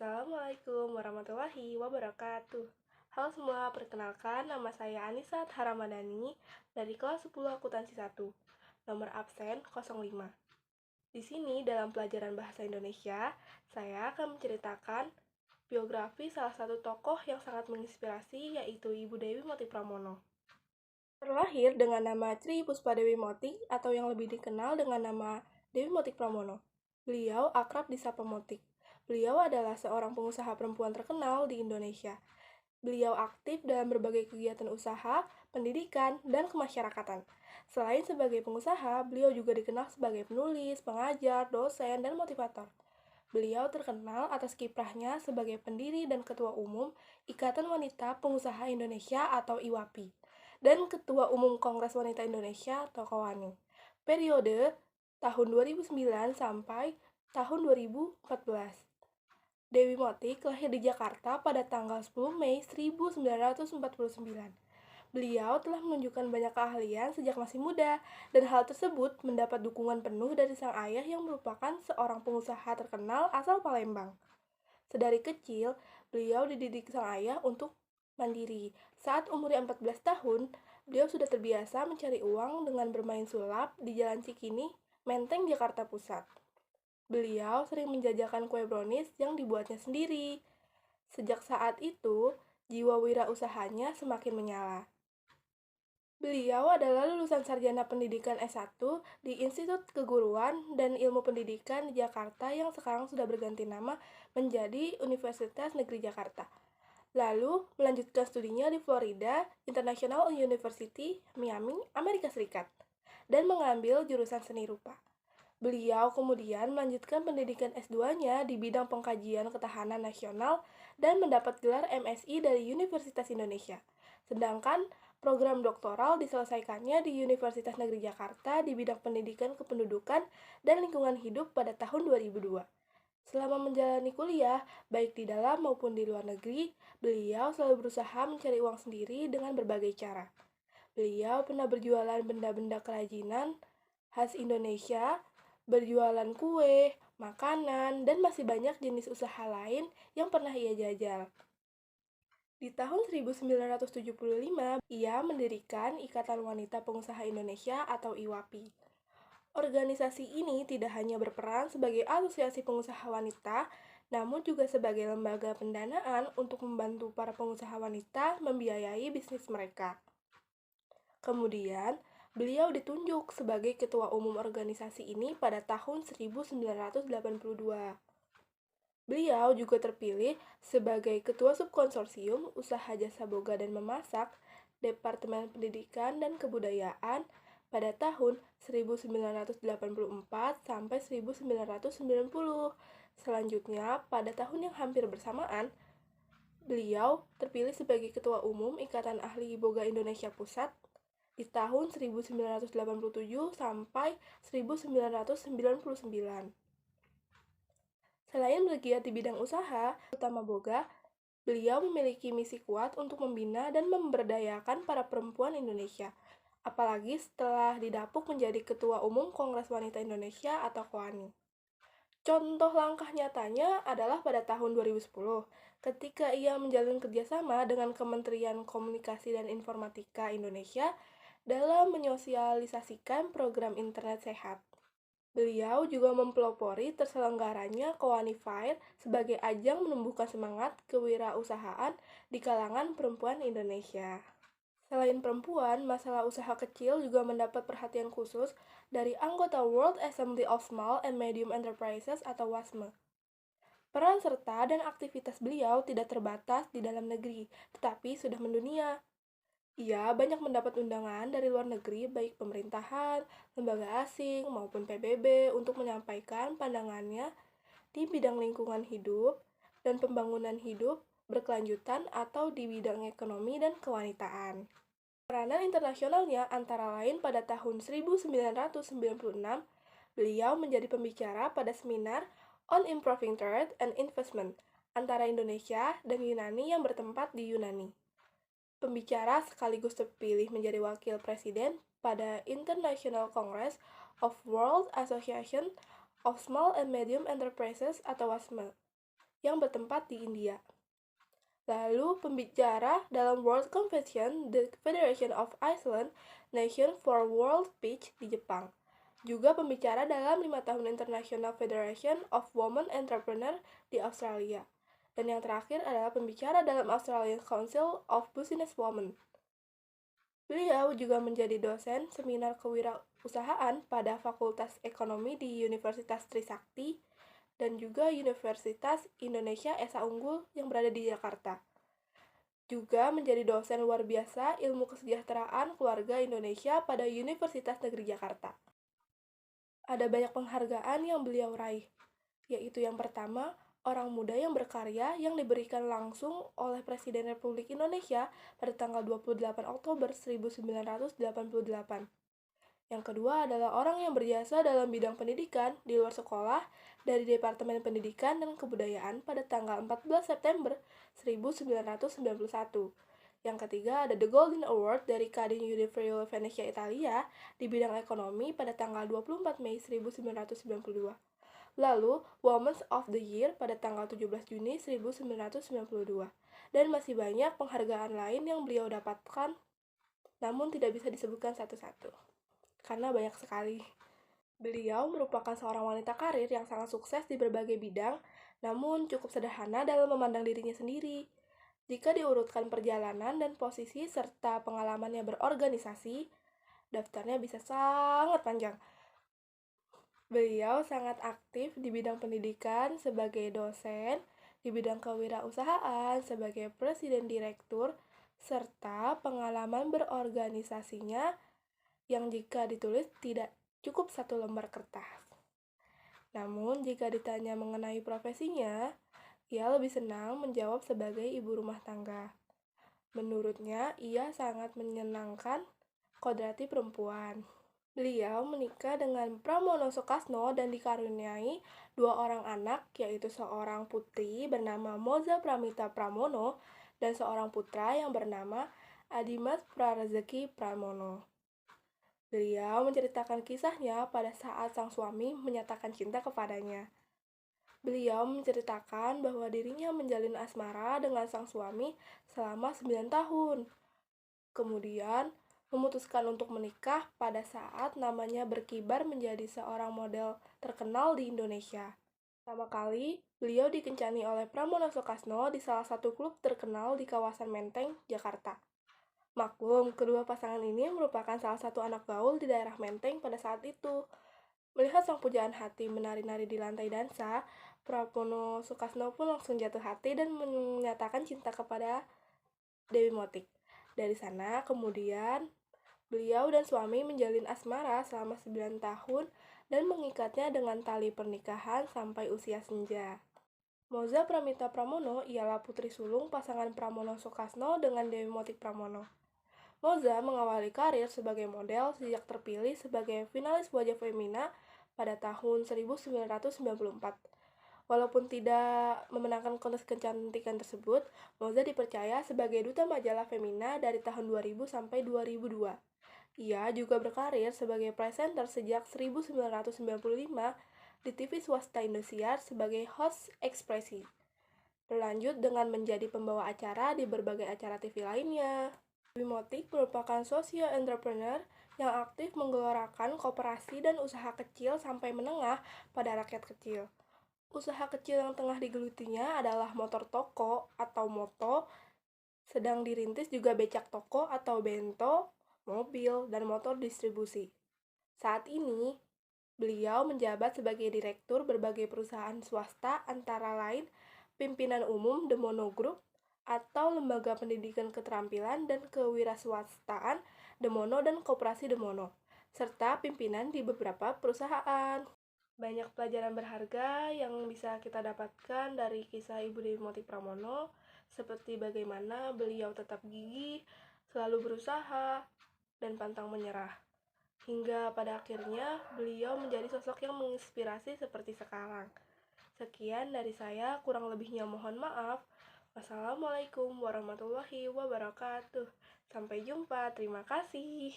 Assalamualaikum warahmatullahi wabarakatuh. Halo semua, perkenalkan nama saya Anissa Haramadani dari kelas 10 akuntansi 1, nomor absen 05. Di sini dalam pelajaran bahasa Indonesia, saya akan menceritakan biografi salah satu tokoh yang sangat menginspirasi, yaitu Ibu Dewi Moti Pramono. Terlahir dengan nama Tri Puspadewi Moti atau yang lebih dikenal dengan nama Dewi Motik Pramono. Beliau akrab disapa Motik. Beliau adalah seorang pengusaha perempuan terkenal di Indonesia. Beliau aktif dalam berbagai kegiatan usaha, pendidikan, dan kemasyarakatan. Selain sebagai pengusaha, beliau juga dikenal sebagai penulis, pengajar, dosen, dan motivator. Beliau terkenal atas kiprahnya sebagai pendiri dan ketua umum Ikatan Wanita Pengusaha Indonesia atau IWAPI dan ketua umum Kongres Wanita Indonesia atau KOWANI. Periode tahun 2009 sampai tahun 2014. Dewi Motik lahir di Jakarta pada tanggal 10 Mei 1949. Beliau telah menunjukkan banyak keahlian sejak masih muda, dan hal tersebut mendapat dukungan penuh dari sang ayah yang merupakan seorang pengusaha terkenal asal Palembang. Sedari kecil, beliau dididik sang ayah untuk mandiri. Saat umurnya 14 tahun, beliau sudah terbiasa mencari uang dengan bermain sulap di Jalan Cikini, Menteng, Jakarta Pusat. Beliau sering menjajakan kue brownies yang dibuatnya sendiri. Sejak saat itu, jiwa wirausahanya semakin menyala. Beliau adalah lulusan sarjana pendidikan S1 di Institut Keguruan dan Ilmu Pendidikan di Jakarta yang sekarang sudah berganti nama menjadi Universitas Negeri Jakarta. Lalu melanjutkan studinya di Florida International University, Miami, Amerika Serikat, dan mengambil jurusan seni rupa. Beliau kemudian melanjutkan pendidikan S2-nya di bidang pengkajian ketahanan nasional dan mendapat gelar MSI dari Universitas Indonesia. Sedangkan program doktoral diselesaikannya di Universitas Negeri Jakarta di bidang pendidikan kependudukan dan lingkungan hidup pada tahun 2002. Selama menjalani kuliah, baik di dalam maupun di luar negeri, beliau selalu berusaha mencari uang sendiri dengan berbagai cara. Beliau pernah berjualan benda-benda kerajinan khas Indonesia, berjualan kue, makanan, dan masih banyak jenis usaha lain yang pernah ia jajal. Di tahun 1975, ia mendirikan Ikatan Wanita Pengusaha Indonesia atau IWAPI. Organisasi ini tidak hanya berperan sebagai asosiasi pengusaha wanita, namun juga sebagai lembaga pendanaan untuk membantu para pengusaha wanita membiayai bisnis mereka. Kemudian, beliau ditunjuk sebagai ketua umum organisasi ini pada tahun 1982. Beliau juga terpilih sebagai Ketua Subkonsorsium Usaha Jasa Boga dan Memasak Departemen Pendidikan dan Kebudayaan pada tahun 1984 sampai 1990. Selanjutnya, pada tahun yang hampir bersamaan, beliau terpilih sebagai Ketua Umum Ikatan Ahli Boga Indonesia Pusat di tahun 1987 sampai 1999. Selain bergiat di bidang usaha, utama Boga, beliau memiliki misi kuat untuk membina dan memberdayakan para perempuan Indonesia. Apalagi setelah didapuk menjadi Ketua Umum Kongres Wanita Indonesia atau KOWANI. Contoh langkah nyatanya adalah pada tahun 2010, ketika ia menjalin kerjasama dengan Kementerian Komunikasi dan Informatika Indonesia dalam menyosialisasikan program internet sehat. Beliau juga mempelopori terselenggaranya KOWANI Fair sebagai ajang menumbuhkan semangat kewirausahaan di kalangan perempuan Indonesia. Selain perempuan, masalah usaha kecil juga mendapat perhatian khusus dari anggota World Assembly of Small and Medium Enterprises atau WASME. Peran serta dan aktivitas beliau tidak terbatas di dalam negeri, tetapi sudah mendunia. Ia banyak mendapat undangan dari luar negeri, baik pemerintahan, lembaga asing, maupun PBB untuk menyampaikan pandangannya di bidang lingkungan hidup dan pembangunan hidup berkelanjutan atau di bidang ekonomi dan kewanitaan. Peranan internasionalnya antara lain pada tahun 1996, beliau menjadi pembicara pada seminar on Improving Trade and Investment antara Indonesia dan Yunani yang bertempat di Yunani. Pembicara sekaligus terpilih menjadi wakil presiden pada International Congress of World Association of Small and Medium Enterprises atau WASME yang bertempat di India. Lalu, pembicara dalam World Convention, The Federation of Iceland, Nation for World Peace di Jepang. Juga pembicara dalam 5 tahun International Federation of Women Entrepreneur di Australia. Dan yang terakhir adalah pembicara dalam Australian Council of Businesswomen. Beliau juga menjadi dosen seminar kewirausahaan pada Fakultas Ekonomi di Universitas Trisakti dan juga Universitas Indonesia Esa Unggul yang berada di Jakarta. Juga menjadi dosen luar biasa ilmu kesejahteraan keluarga Indonesia pada Universitas Negeri Jakarta. Ada banyak penghargaan yang beliau raih, yaitu yang pertama, orang muda yang berkarya yang diberikan langsung oleh Presiden Republik Indonesia pada tanggal 28 Oktober 1988. Yang kedua adalah orang yang berjasa dalam bidang pendidikan di luar sekolah dari Departemen Pendidikan dan Kebudayaan pada tanggal 14 September 1991. Yang ketiga ada The Golden Award dari Kadin University Venezia Italia di bidang ekonomi pada tanggal 24 Mei 1992. Lalu, Women's of the Year pada tanggal 17 Juni 1992. Dan masih banyak penghargaan lain yang beliau dapatkan, namun tidak bisa disebutkan satu-satu, karena banyak sekali. Beliau merupakan seorang wanita karir yang sangat sukses di berbagai bidang, namun cukup sederhana dalam memandang dirinya sendiri. Jika diurutkan perjalanan dan posisi serta pengalamannya berorganisasi, daftarnya bisa sangat panjang. Beliau sangat aktif di bidang pendidikan sebagai dosen, di bidang kewirausahaan sebagai presiden direktur, serta pengalaman berorganisasinya yang jika ditulis tidak cukup satu lembar kertas. Namun, jika ditanya mengenai profesinya, ia lebih senang menjawab sebagai ibu rumah tangga. Menurutnya, ia sangat menyenangkan kodrati perempuan. Beliau menikah dengan Pramono Sukasno dan dikaruniai 2 orang anak, yaitu seorang putri bernama Moza Pramita Pramono dan seorang putra yang bernama Adimas Prarezeki Pramono. Beliau menceritakan kisahnya pada saat sang suami menyatakan cinta kepadanya. Beliau menceritakan bahwa dirinya menjalin asmara dengan sang suami selama 9 tahun. Kemudian, memutuskan untuk menikah pada saat namanya berkibar menjadi seorang model terkenal di Indonesia. Pertama kali, beliau dikencani oleh Pramono Sukasno di salah satu klub terkenal di kawasan Menteng, Jakarta. Maklum, kedua pasangan ini merupakan salah satu anak gaul di daerah Menteng pada saat itu. Melihat sang pujaan hati menari-nari di lantai dansa, Pramono Sukasno pun langsung jatuh hati dan menyatakan cinta kepada Dewi Motik. Dari sana, kemudian beliau dan suami menjalin asmara selama 9 tahun dan mengikatnya dengan tali pernikahan sampai usia senja. Moza Pramita Pramono ialah putri sulung pasangan Pramono Sukasno dengan Dewi Motik Pramono. Moza mengawali karir sebagai model sejak terpilih sebagai finalis Wajah Femina pada tahun 1994. Walaupun tidak memenangkan kontes kecantikan tersebut, Moza dipercaya sebagai duta majalah Femina dari tahun 2000 sampai 2002. Ia juga berkarir sebagai presenter sejak 1995 di TV swasta Indosiar sebagai host ekspresi. Berlanjut dengan menjadi pembawa acara di berbagai acara TV lainnya. Dewi Motik merupakan sosio entrepreneur yang aktif menggelorakan koperasi dan usaha kecil sampai menengah pada rakyat kecil. Usaha kecil yang tengah digelutinya adalah motor toko atau moto, sedang dirintis juga becak toko atau bento, mobil, dan motor distribusi. Saat ini, beliau menjabat sebagai direktur berbagai perusahaan swasta antara lain Pimpinan Umum Demono Group atau Lembaga Pendidikan Keterampilan dan Kewirausahaan Demono dan Koperasi Demono, serta pimpinan di beberapa perusahaan. Banyak pelajaran berharga yang bisa kita dapatkan dari kisah Ibu Dewi Motik Pramono, seperti bagaimana beliau tetap gigih, selalu berusaha, dan pantang menyerah. Hingga pada akhirnya beliau menjadi sosok yang menginspirasi seperti sekarang. Sekian dari saya, kurang lebihnya mohon maaf. Wassalamualaikum warahmatullahi wabarakatuh. Sampai jumpa, terima kasih.